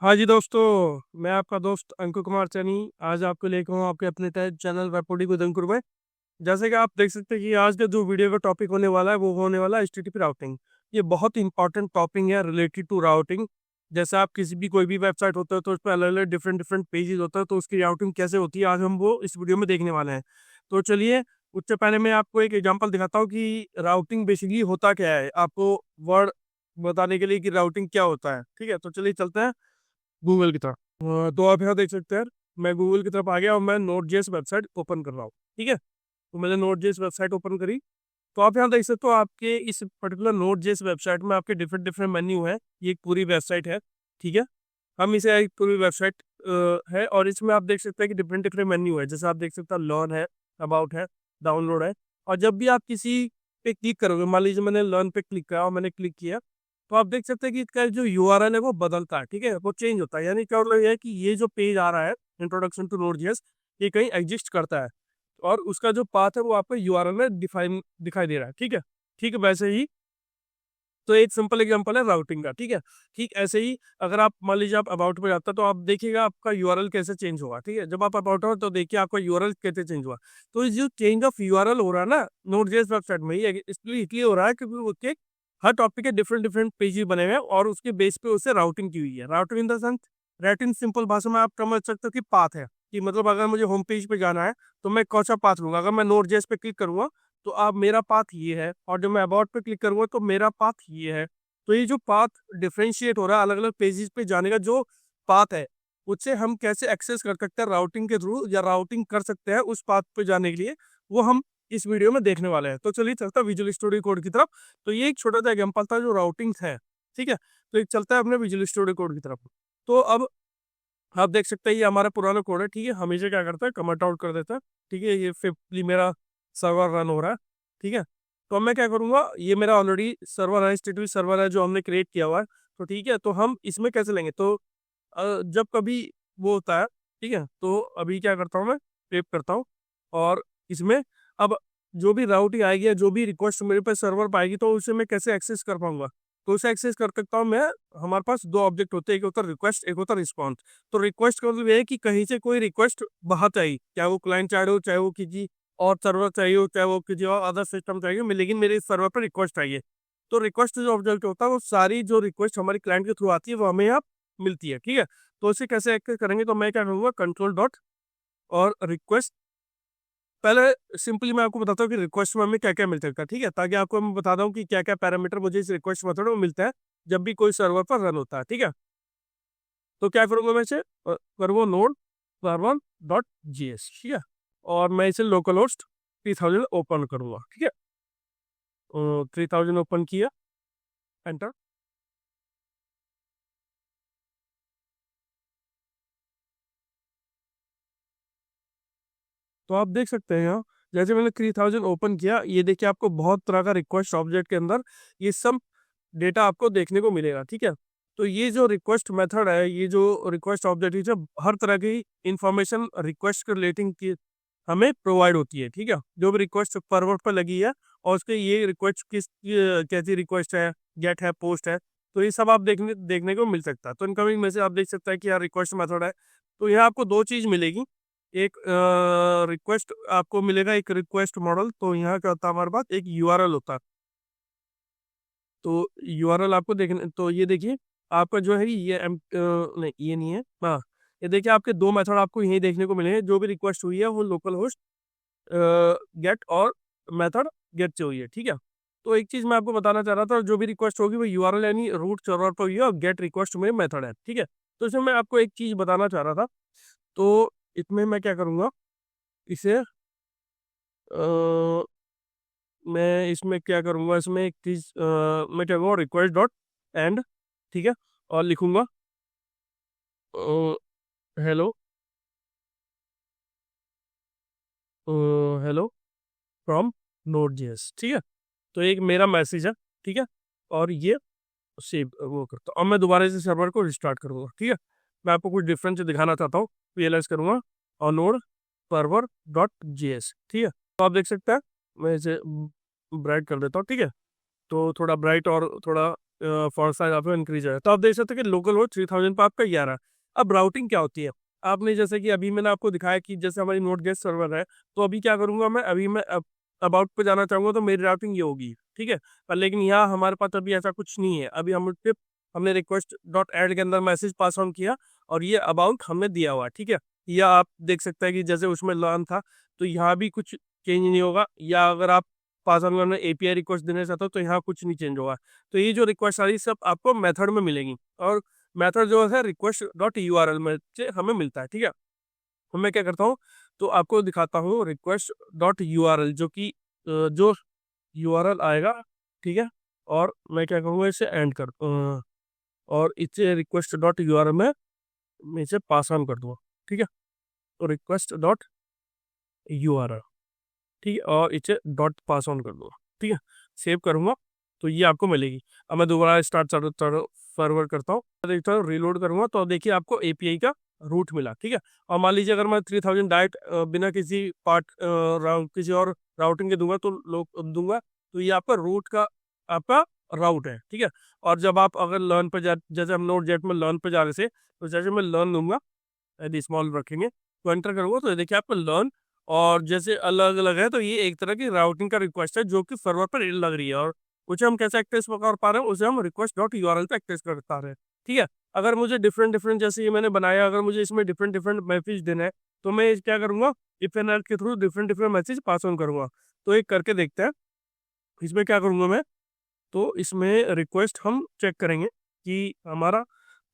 हाँ जी दोस्तों, मैं आपका दोस्त अंकुर कुमार चैनी आज आपको लेकर हूँ आपके अपने चैनल वेबकोडिंग विद अंकुर में। जैसे कि आप देख सकते हैं कि आज का जो वीडियो का टॉपिक होने वाला है वो होने वाला है एचटीटीपी राउटिंग। ये बहुत इंपॉर्टेंट टॉपिक है रिलेटेड टू राउटिंग। जैसे आप किसी भी कोई भी वेबसाइट होता है तो उस पर अलग अलग डिफरेंट डिफरेंट पेजेस होता है, तो उसकी राउटिंग कैसे होती है आज हम वो इस वीडियो में देखने वाले हैं। तो चलिए, उससे पहले मैं आपको एक एग्जांपल दिखाता हूँ कि राउटिंग बेसिकली होता क्या है, आपको वर्ड बताने के लिए कि राउटिंग क्या होता है। ठीक है, तो चलिए चलते हैं गूगल की तरफ। तो आप यहाँ देख सकते हैं, मैं गूगल की तरफ आ गया और मैं नोट जेएस वेबसाइट ओपन कर रहा हूँ। ठीक है, तो मैंने नोट जेएस वेबसाइट ओपन करी। तो आप यहाँ देख सकते हो आपके इस पर्टिकुलर नोट जेएस वेबसाइट में आपके डिफरेंट डिफरेंट मेन्यू है। ये एक पूरी वेबसाइट है। ठीक है, हम इसे एक पूरी वेबसाइट है और इसमें आप देख सकते हैं कि डिफरेंट डिफरेंट मेन्यू है। जैसे आप देख सकते हैं लर्न है, अबाउट है, डाउनलोड है। और जब भी आप किसी पे क्लिक करोगे, मान लीजिए मैंने लर्न पे क्लिक किया और मैंने क्लिक किया, तो आप देख सकते हैं कि इसका जो यूआरएल है वो बदलता है। ठीक है, वो चेंज होता है। यानी क्या मतलब ये है कि ये जो पेज आ रहा है इंट्रोडक्शन टू नोड.जेएस, ये कहीं एग्जिस्ट करता है और उसका जो पाथ है वो आपको यूआरएल में डिफाइन दिखाई दे रहा है। ठीक है, ठीक वैसे ही तो एक सिंपल एग्जांपल है राउटिंग का। ठीक है, ठीक ऐसे ही अगर आप मान लीजिए आप अबाउट पे जाता तो आप देखिएगा आपका यूआरएल कैसे चेंज होगा। ठीक है, जब आप अबाउट हो तो देखिए आपका यूआरएल कैसे चेंज हुआ। तो ये जो चेंज ऑफ यूआरएल हो रहा है ना नोड.जेएस वेबसाइट में, ये इसलिए हो रहा है क्योंकि उसके हर टॉपिक के डिफरेंट डिफरेंट पेजेस बने हुए हैं और उसके बेस पे उसे राउटिंग की हुई है। Routing in the sense, routing simple भाषा में आप समझ सकते हो कि पाथ है। कि मतलब अगर मुझे होम पेज पे जाना है तो मैं कौन सा पाथ लूंगा। अगर मैं नोड.जेएस पे क्लिक करूंगा तो आप मेरा पाथ ये है, और जब मैं अबाउट पे क्लिक करूंगा तो मेरा पाथ ये है। तो ये जो पाथ डिफरेंशिएट हो रहा है अलग अलग पेजेस पे जाने का जो पाथ है, उससे हम कैसे एक्सेस कर सकते हैं राउटिंग के थ्रू, या राउटिंग कर सकते हैं उस पाथ पे जाने के लिए, वो हम इस वीडियो में देखने वाले हैं। तो चलिए चलता है विजुअल स्टूडियो कोड की तरफ। तो ये एक छोटा सा एग्जांपल था जो राउटिंग है। ठीक है, तो एक चलता है अपने विजुअल स्टूडियो कोड की तरफ। तो अब आप देख सकते हैं ये हमारा पुराना कोड है। ठीक है, हम इसे क्या करते हैं, कमेंट आउट कर देता है। ठीक है, ये फिफ्थली मेरा सर्वर रन हो रहा है। ठीक है, तो अब मैं क्या करूंगा, ये मेरा ऑलरेडी सर्वर है, इंस्टीट्यूट सर्वर है जो हमने क्रिएट किया हुआ है। तो ठीक है, तो हम इसमें कैसे लेंगे, तो जब कभी वो होता है। ठीक है, तो अभी क्या करता हूँ, मैं टेप करता हूँ और इसमें अब जो भी राउटिंग आएगी या जो भी रिक्वेस्ट मेरे पास सर्वर पर आएगी तो उसे मैं कैसे एक्सेस कर पाऊंगा। तो उसे एक्सेस कर सकता हूँ मैं। हमारे पास दो ऑब्जेक्ट होते हैं, एक होता है रिक्वेस्ट, एक होता है रिस्पॉन्स। तो रिक्वेस्ट का मतलब ये है कि कहीं से कोई रिक्वेस्ट बाहर आई, चाहे वो क्लाइंट चाहे हो, चाहे वो किसी और सर्वर चाहिए हो, चाहे वो किसी और अदर सिस्टम चाहिए हो, लेकिन मेरे इस सर्वर पर रिक्वेस्ट चाहिए। तो रिक्वेस्ट जो ऑब्जेक्ट होता है वो सारी जो रिक्वेस्ट हमारी क्लाइंट के थ्रू आती है वो हमें यहाँ मिलती है। ठीक है, तो इसे कैसे एक्सेस करेंगे, तो मैं क्या करूँगा, कंट्रोल डॉट और रिक्वेस्ट। पहले सिंपली मैं आपको बताता हूँ कि रिक्वेस्ट में हमें क्या क्या मिल सकता है। ठीक है, ताकि आपको मैं बता दूँ कि क्या क्या पैरामीटर मुझे इस रिक्वेस्ट मेथड में मिलता है जब भी कोई सर्वर पर रन होता है। ठीक है, तो क्या करूँगा, मैं इसे करूँगा नोड सर्वर डॉट जीएस। ठीक है, और मैं इसे लोकल होस्ट 3000 ओपन करूँगा। ठीक है, 3000 ओपन किया, एंटर। तो आप देख सकते हैं यहाँ, जैसे मैंने 3000 ओपन किया, ये देखिए आपको बहुत तरह का रिक्वेस्ट ऑब्जेक्ट के अंदर ये सब डेटा आपको देखने को मिलेगा। ठीक है, तो ये जो रिक्वेस्ट मेथड है, ये जो रिक्वेस्ट ऑब्जेक्ट है, जब हर तरह की इंफॉर्मेशन रिक्वेस्ट के रिलेटिंग की हमें प्रोवाइड होती है। ठीक है, जो भी रिक्वेस्ट सर्वर पर लगी है और उसके ये रिक्वेस्ट कैसी रिक्वेस्ट है, गेट है, पोस्ट है, तो ये सब आप देखने देखने को मिल सकता है। तो इनकमिंग में से आप देख सकते हैं कि यार रिक्वेस्ट मेथड है। तो यहाँ आपको दो चीज मिलेगी, एक रिक्वेस्ट आपको मिलेगा, एक रिक्वेस्ट मॉडल। तो यहाँ क्या होता है, हमारे पास एक यूआरएल होता है। तो यूआरएल आपको देखने, तो ये देखिए आपका जो है ये नहीं ये नहीं है, हाँ, ये देखिए आपके दो मेथड आपको यही देखने को मिले हैं। जो भी रिक्वेस्ट हुई है वो लोकल होस्ट गेट और मेथड गेट से हुई है। ठीक है, तो एक चीज मैं आपको बताना चाह रहा था, जो भी रिक्वेस्ट होगी वो यूआरएल यानी रूट सर्वर पर हुई है और गेट रिक्वेस्ट में मेथड है। ठीक है, तो इसमें मैं आपको एक चीज बताना चाह रहा था। तो इसमें मैं क्या करूँगा, इसे मैं इसमें क्या करूँगा, इसमें एक चीज मैं क्या करूँगा, रिक्वेस्ट डॉट एंड। ठीक है, और लिखूंगा hello, hello from node JS. ठीक है, तो एक मेरा मैसेज है। ठीक है, और ये सेव वो करता हूँ, और मैं दोबारा से सर्वर को रिस्टार्ट करूंगा। ठीक है, मैं आपको कुछ डिफरेंस दिखाना चाहता हूँ, रियलाइज करूंगा और नोड सर्वर डॉट जेएस। ठीक है, तो आप देख सकते हैं, मैं इसे ब्राइट कर देता हूँ। ठीक है, तो थोड़ा ब्राइट और थोड़ा फॉन्ट साइज आपका इंक्रीज है। तो आप देख सकते हैं कि लोकल होस्ट 3000 पर आपका 11। अब राउटिंग क्या होती है, आपने जैसे कि अभी मैंने आपको दिखाया कि जैसे हमारी नोट.js सर्वर है, तो अभी क्या करूंगा मैं, अभी मैं अबाउट पे जाना चाहूंगा तो मेरी राउटिंग ये होगी, ठीक है। पर लेकिन यहाँ हमारे पास अभी ऐसा कुछ नहीं है। अभी हमने रिक्वेस्ट डॉट ऐड के अंदर मैसेज पास ऑन किया और ये अबाउट हमने दिया हुआ है, ठीक है। या आप देख सकते हैं कि जैसे उसमें लर्न था, तो यहाँ भी कुछ चेंज नहीं होगा। या अगर आप पास ऑन करना एपीआई रिक्वेस्ट देना चाहते हो तो यहाँ कुछ नहीं चेंज होगा। तो ये जो रिक्वेस्ट सारी सब आपको मेथड में मिलेंगी, और मेथड जो है रिक्वेस्ट डॉट यूआरएल में से हमें मिलता है, ठीक है। तो मैं क्या करता हूँ, तो आपको दिखाता हूँ रिक्वेस्ट डॉट यूआरएल, जो कि जो यूआरएल आएगा, ठीक है। और मैं क्या करूँगा, इसे एंड कर और इसे रिक्वेस्ट डॉट यूआरएल में मैं इसे पास ऑन कर दूंगा, ठीक है। तो रिक्वेस्ट डॉट यूआरएल, ठीक है, और इसे डॉट पास ऑन कर दूंगा, ठीक है। सेव करूंगा तो ये आपको मिलेगी। अब मैं दोबारा स्टार्ट सर्वर करता हूँ, देखता हूँ, रीलोड करूंगा तो देखिए आपको एपीआई का रूट मिला, ठीक है। और मान लीजिए अगर मैं 3000 डायरेक्ट बिना किसी किसी और राउटिंग के दूंगा तो ये आपका रूट का आपका राउट है, ठीक है। और जब आप अगर लर्न पे जैसे हम नोट.js में लर्न पे जा रहे थे, तो जैसे मैं लर्न दूंगा, यदि स्मॉल रखेंगे तो एंटर करूंगा तो देखिए आपको लर्न और जैसे अलग अलग है, तो ये एक तरह की राउटिंग का रिक्वेस्ट है जो कि सर्वर पर लग रही है। और उसे हम कैसे एक्सेस कर पा रहे हैं, उसे हम रिक्वेस्ट डॉट यूआरएल पे एक्सेस कर पा रहे हैं, ठीक है। अगर मुझे डिफरेंट डिफरेंट जैसे ये मैंने बनाया, अगर मुझे इसमें डिफरेंट डिफरेंट मैसेज देना है, तो मैं क्या करूंगा, इफ एंड एल्स के through different different message pass on करूंगा। तो एक करके देखते हैं, इसमें क्या करूंगा मैं, तो इसमें रिक्वेस्ट हम चेक करेंगे कि हमारा,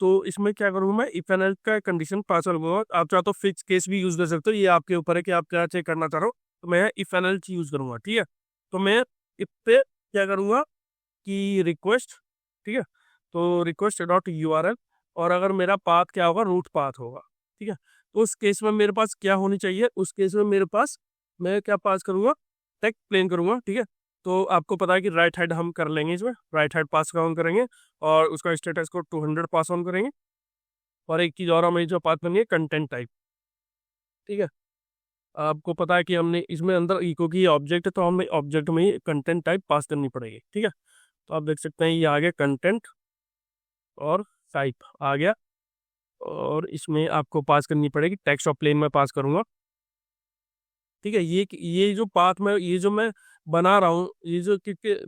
तो इसमें क्या करूँगा मैं, इफ एंड एल्स का कंडीशन पास करूंगा। आप चाहो तो फिक्स केस भी यूज कर सकते हो, ये आपके ऊपर है कि आप क्या चेक करना चाह रहे हो। तो मैं इफ एंड एल्स यूज करूंगा, ठीक है। तो मैं इफ पे क्या करूंगा कि रिक्वेस्ट, ठीक है, तो रिक्वेस्ट डॉट यूआरएल, और अगर मेरा पाथ क्या होगा, रूट पाथ होगा, ठीक है। तो उस केस में मेरे पास क्या होनी चाहिए, उस केस में मेरे पास मैं क्या पास करूंगा, टेक्स्ट प्लेन करूंगा, ठीक है। तो आपको पता है कि राइट हेड हम कर लेंगे, इसमें राइट हेड पास ऑन करेंगे और उसका स्टेटस को 200 पास ऑन करेंगे। और एक चीज़ और हमें जो पास करनी है, कंटेंट टाइप, ठीक है। आपको पता है कि हमने इसमें अंदर इको की ऑब्जेक्ट है, तो हमें ऑब्जेक्ट में ही कंटेंट टाइप पास करनी पड़ेगी, ठीक है। तो आप देख सकते हैं ये आ गया कंटेंट और टाइप आ गया, और इसमें आपको पास करनी पड़ेगी टेक्स्ट ऑफ प्लेन में पास करूंगा, ठीक है। ये जो पाथ में ये जो मैं बना रहा हूँ, ये जो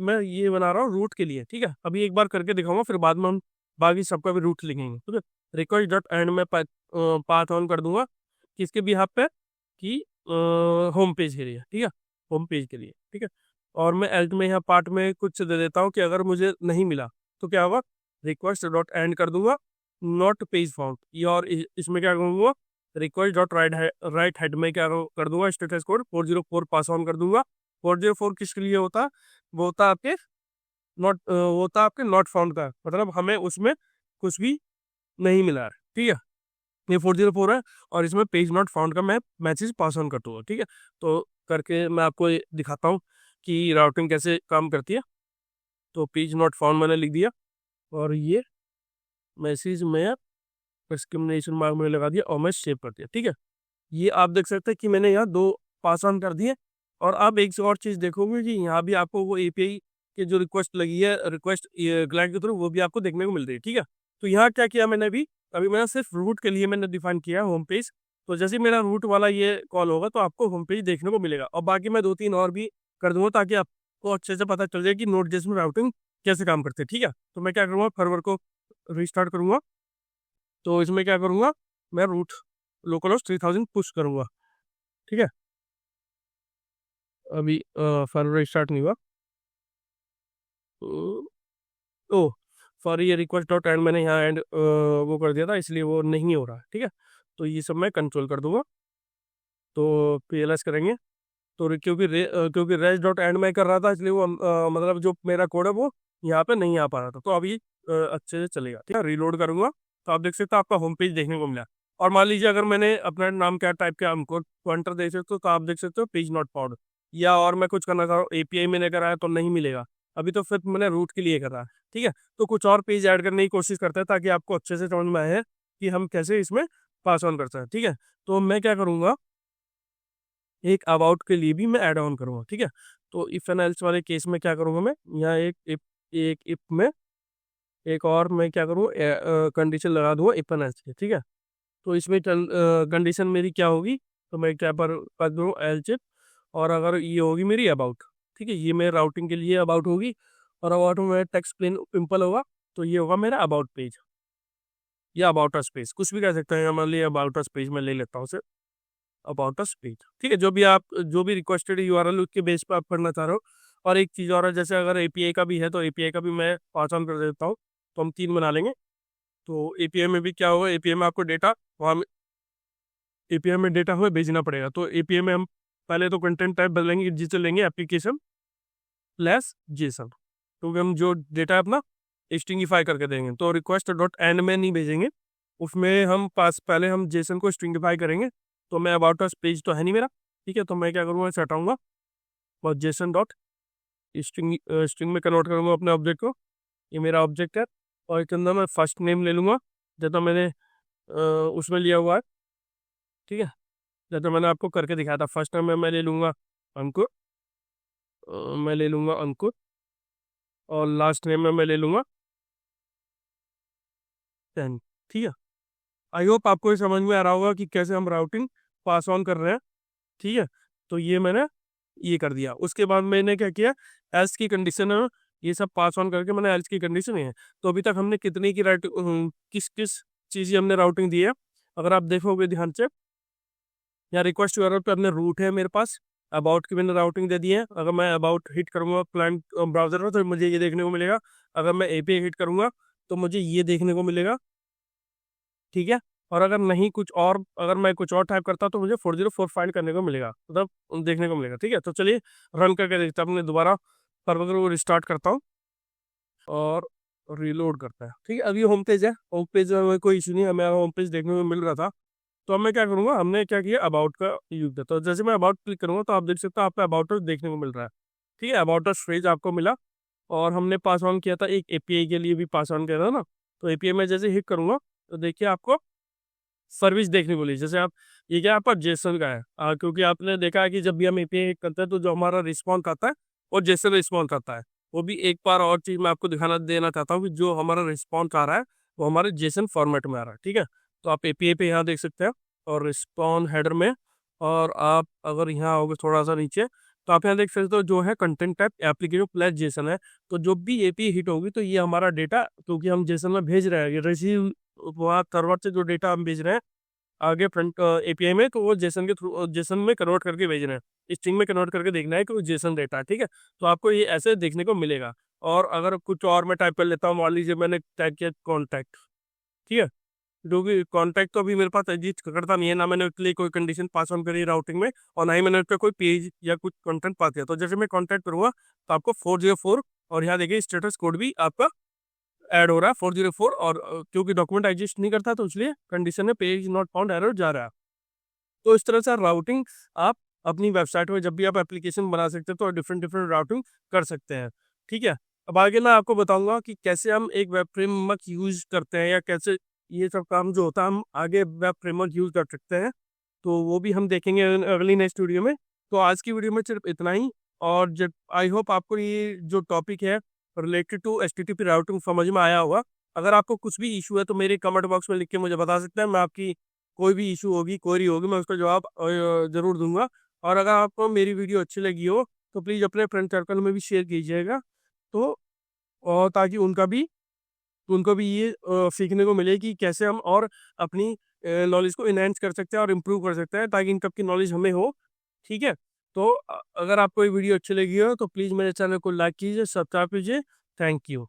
मैं ये बना रहा हूँ रूट के लिए, ठीक है। अभी एक बार करके दिखाऊंगा, फिर बाद में हम बाकी सबका भी रूट लिखेंगे, ठीक है। रिक्वेस्ट डॉट एंड में पाथ ऑन कर दूंगा किसके भी पे, कि होम पेज के लिए, ठीक है, होम पेज के लिए, ठीक है। और मैं एल्ट में यहाँ पार्ट में कुछ दे देता हूँ कि अगर मुझे नहीं मिला तो क्या होगा, रिक्वेस्ट डॉट एंड कर दूंगा नॉट पेज फाउंड, ये, और इसमें क्या करूँगा, रिक्वेस्ट डॉट राइट हेड में क्या कर दूंगा, स्टेटस कोड 404 पास ऑन कर दूंगा। 404 किसके लिए होता है, वो होता है आपके वो होता है आपके नॉट फाउंड का, मतलब हमें उसमें कुछ भी नहीं मिला है, ठीक है। ये 404 है, और इसमें पेज नॉट फाउंड का मैं मैसेज पास ऑन कर दूंगा, ठीक है। तो करके मैं आपको ये दिखाता हूँ कि राउटिंग कैसे काम करती है। तो पेज नॉट फाउंड मैंने लिख दिया, और ये मैसेज में एक्सक्लेमेशन मार्क मैंने लगा दिया, और मैं सेव कर दिया, ठीक है। ये आप देख सकते हैं कि मैंने यहाँ 2 पास ऑन कर दिए। और आप एक और चीज़ देखोगे कि यहाँ भी आपको वो एपीआई की जो रिक्वेस्ट लगी है, रिक्वेस्ट क्लाइंट के थ्रू, वो भी आपको देखने को मिल रही है, ठीक है। तो यहाँ क्या किया मैंने अभी मैंने सिर्फ रूट के लिए मैंने डिफाइन किया होम पेज। तो जैसे मेरा रूट वाला ये कॉल होगा, तो आपको होम पेज देखने को मिलेगा, और बाकी मैं 2-3 और भी कर दूंगा ताकि आपको अच्छे से पता चल जाए कि नोट.js में राउटिंग कैसे काम करते हैं, ठीक है। तो मैं क्या करूँगा, सर्वर को रिस्टार्ट करूँगा, तो इसमें क्या करूँगा, मैं रूट लोकल होस्ट 3000 पुश करूँगा, ठीक है। अभी सर्वर स्टार्ट नहीं हुआ, ओ सॉरी, ये रिक्वेस्ट डॉट एंड मैंने यहाँ एंड वो कर दिया था, इसलिए वो नहीं हो रहा, ठीक है। तो ये सब मैं कंट्रोल कर दूंगा, तो पीएलएस करेंगे। तो क्योंकि रेस डॉट एंड में कर रहा था, इसलिए वो मतलब जो मेरा कोड है वो यहाँ पे नहीं आ पा रहा था। तो अभी अच्छे से चलेगा, ठीक है। रीलोड करूंगा तो आप देख सकते हो आपका होम पेज देखने को मिला। और मान लीजिए अगर मैंने अपना नाम क्या टाइप किया, हमको पॉइंटर दे सकते हो, तो आप देख सकते हो पेज नॉट फाउंड। या और मैं कुछ करना चाह रहा हूँ, एपीआई मैंने कराया तो नहीं मिलेगा, अभी तो फिर मैंने रूट के लिए करा, ठीक है। तो कुछ और पेज ऐड करने की कोशिश करता है ताकि आपको अच्छे से समझ में आए कि हम कैसे इसमें पास ऑन करते हैं, ठीक है। तो मैं क्या करूँगा, एक अबाउट के लिए भी मैं ऐड ऑन करूँगा, ठीक है। तो इफ एंड एल्स वाले केस में क्या करूँगा मैं, यहाँ एक इफ में एक और मैं क्या करूँ, कंडीशन लगा दूंगा इफन एल्स के, ठीक है। तो इसमें कंडीशन मेरी क्या होगी, तो मैं क्या पर कर दूँ एल्स, और अगर ये होगी मेरी अबाउट, ठीक है, ये मेरे राउटिंग के लिए अबाउट होगी, और अबाउट में मेरा टेक्स्ट प्लेन सिंपल होगा, तो ये होगा मेरा अबाउट पेज या अबाउट अस पेज, कुछ भी कह सकते हैं। मान लिया अबाउट अस पेज में ले लेता हूँ उसे, अबाउट अस पेज, ठीक है। जो भी रिक्वेस्टेड यूआरएल उसके बेस पे आप करना चाह रहे हो। और एक चीज़ और है, जैसे अगर एपीआई का भी है तो एपीआई का भी मैं पास ऑन कर देता हूँ, तो हम 3 बना लेंगे। तो एपीआई में भी क्या होगा, एपीआई में आपको डेटा वहाँ एपीआई में डेटा हमें भेजना पड़ेगा। तो एपीआई में हम पहले तो कंटेंट टाइप बदलेंगे, जिसे लेंगे एप्लीकेशन प्लस जेसन, क्योंकि हम जो डेटा अपना स्ट्रिंगिफाई करके देंगे, तो रिक्वेस्ट डॉट एंड में नहीं भेजेंगे, उसमें हम पास पहले हम जेसन को स्ट्रिंगिफाई करेंगे। तो मैं अबाउट अस पेज तो है नहीं मेरा, ठीक है, तो मैं क्या करूँगा, इसे हटाऊंगा और जेसन डॉट स्ट्रिंग में कन्वर्ट करूंगा अपने ऑब्जेक्ट को। ये मेरा ऑब्जेक्ट है, और इसके अंदर मैं फर्स्ट नेम ले लूँगा, जैसा मैंने उसमें लिया हुआ है, ठीक है, जैसा मैंने आपको करके दिखाया था। फर्स्ट नेम में मैं ले लूँगा अंकुर, मैं ले लूँगा अंकुर, और लास्ट नेम में मैं ले लूँगा सैनी, ठीक है। आई होप आपको ये समझ में आ रहा होगा कि कैसे हम राउटिंग पास ऑन कर रहे हैं, ठीक है। तो ये मैंने ये कर दिया, उसके बाद मैंने क्या किया, एल्स की कंडीशन है, ये सब पास ऑन करके मैंने एल्स की कंडीशन है। तो अभी तक हमने कितनी की किस किस चीज़ की हमने राउटिंग दी है, अगर आप देखोगे ध्यान से, यहाँ रिक्वेस्ट यूआरएल पे अपने रूट है मेरे पास, अबाउट की मैंने राउटिंग दे दी है। अगर मैं अबाउट हिट करूँगा क्लाइंट ब्राउजर में तो मुझे ये देखने को मिलेगा, अगर मैं एपीआई हिट करूँगा तो मुझे ये देखने को मिलेगा, ठीक है। और अगर नहीं कुछ और, अगर मैं कुछ और टाइप करता तो मुझे 404 फाइंड करने को मिलेगा, मतलब देखने को मिलेगा, ठीक है। तो चलिए रन करके देखते हैं, अपने दोबारा सर्वर को रिस्टार्ट करता हूँ और रीलोड करता है, ठीक है। अभी होम पेज है, होम पेज में कोई इशू नहीं है, हमें होम पेज देखने को मिल रहा था। तो अब मैं क्या करूँगा, हमने क्या किया, अबाउट का यूज किया, तो जैसे मैं अबाउट क्लिक करूँगा तो आप देख सकते हो आपको अबाउट देखने को मिल रहा है, ठीक है, अबाउट फ्रेज आपको मिला। और हमने पास ऑन किया था, एक एपीआई के लिए भी पास ऑन किया था ना, तो एपीआई में जैसे हिट करूँगा तो देखिए आपको सर्विस देखने को मिली। जैसे आप, ये क्या आपका जेसन का है, क्योंकि आपने देखा है कि जब भी हम एपीआई हिट करते हैं तो जो हमारा रिस्पॉन्स आता है वो जेसन रिस्पॉन्स आता है। वो भी एक बार और चीज़ मैं आपको दिखाना देना चाहता हूँ कि जो हमारा रिस्पॉन्स आ रहा है वो हमारे जेसन फॉर्मेट में आ रहा है, ठीक है। तो आप एपीआई पे यहाँ देख सकते हैं, और रिस्पॉन्स हेडर में, और आप अगर यहाँ आओगे थोड़ा सा नीचे तो आप यहाँ देख सकते हो जो है content type application plus Jason है। तो जो भी एपीआई हिट होगी तो ये हमारा डेटा, क्योंकि हम जेसन में भेज रहे हैं, रिसीव वहाँ सर्वर से जो डेटा हम भेज रहे हैं आगे फ्रंट एपीआई में, तो वो जेसन के थ्रू जेसन में कन्वर्ट करके भेज रहे हैं, स्ट्रिंग में कन्वर्ट करके देखना है कि वो जेसन डेटा है, ठीक है। तो आपको ये ऐसे देखने को मिलेगा। और अगर कुछ और मैं टाइप कर लेता हूँ, मान लीजिए मैंने टाइप किया कॉन्टैक्ट, ठीक है, जो कि कॉन्टैक्ट तो अभी मेरे पास एग्जिस्ट करता नहीं है, ना मैंने उसके लिए कोई कंडीशन पास ऑन करी राउटिंग में, और ना ही मैंने उस पर कोई पेज या कुछ कंटेंट पास किया। तो जैसे मैं कॉन्टैक्ट करूँगा तो आपको 404, और यहाँ देखिए स्टेटस कोड भी आपका ऐड हो रहा है 404, और क्योंकि डॉक्यूमेंट एग्जिस्ट नहीं करता तो इसलिए कंडीशन में पेज नॉट फाउंड एरर जा रहा है। तो इस तरह से राउटिंग आप अपनी वेबसाइट में जब भी आप एप्लीकेशन बना सकते हैं तो डिफरेंट डिफरेंट राउटिंग कर सकते हैं, ठीक है। अब आगे मैं आपको बताऊंगा कि कैसे हम एक वेब फ्रेमवर्क यूज करते हैं, या कैसे ये सब काम जो होता है हम आगे वेब फ्रेमवर्क यूज कर सकते हैं, तो वो भी हम देखेंगे अगली नेक्स्ट वीडियो में। तो आज की वीडियो में सिर्फ इतना ही, और जब आई होप आपको ये जो टॉपिक है रिलेटेड टू एचटीटीपी राउटिंग समझ में आया होगा। अगर आपको कुछ भी इशू है तो मेरे कमेंट बॉक्स में लिख के मुझे बता सकते हैं, मैं आपकी कोई भी इशू होगी, क्वेरी होगी, मैं उसका जवाब ज़रूर दूंगा। और अगर आपको मेरी वीडियो अच्छी लगी हो तो प्लीज़ अपने फ्रेंड सर्कल में भी शेयर कीजिएगा, तो और ताकि उनको भी ये सीखने को मिले कि कैसे हम और अपनी नॉलेज को इनहेंस कर सकते हैं और इम्प्रूव कर सकते हैं, ताकि इन सब की नॉलेज हमें हो, ठीक है। तो अगर आपको ये वीडियो अच्छी लगी हो तो प्लीज़ मेरे चैनल को लाइक कीजिए, सब्सक्राइब कीजिए। Thank you.